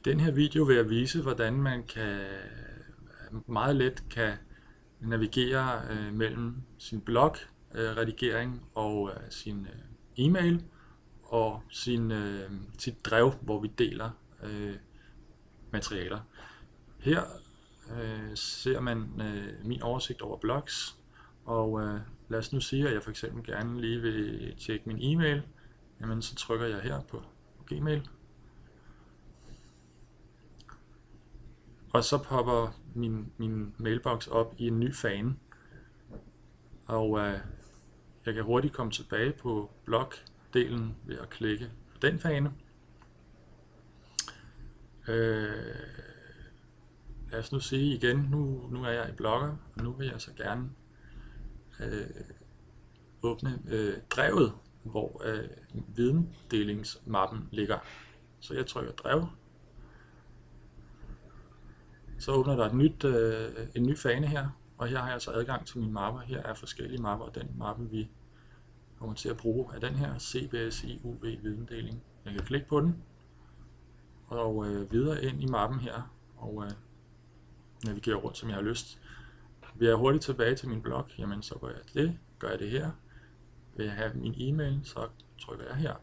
Den her video vil jeg vise, hvordan man meget let kan navigere mellem sin blog redigering og sin e-mail og sit drev, hvor vi deler materialer. Her ser man min oversigt over blogs, og lad os nu sige, at jeg for eksempel gerne lige vil tjekke min e-mail. Jamen, så trykker jeg her på Gmail, og så popper min mailbox op i en ny fane, og jeg kan hurtigt komme tilbage på blog-delen ved at klikke på den fane. Lad os nu sige igen, nu er jeg i Blogger, og nu vil jeg så gerne åbne drevet, hvor videndelingsmappen ligger. Så jeg trykker drev. Så åbner der en ny fane her, og her har jeg så adgang til mine mapper. Her er forskellige mapper, og den mappe vi kommer til at bruge er den her, CBSI UV videndeling. Jeg kan klikke på den, og videre ind i mappen her, og navigere rundt, som jeg har lyst. Vil jeg hurtigt tilbage til min blog, jamen så gør jeg det her. Vil jeg have min e-mail, så trykker jeg her.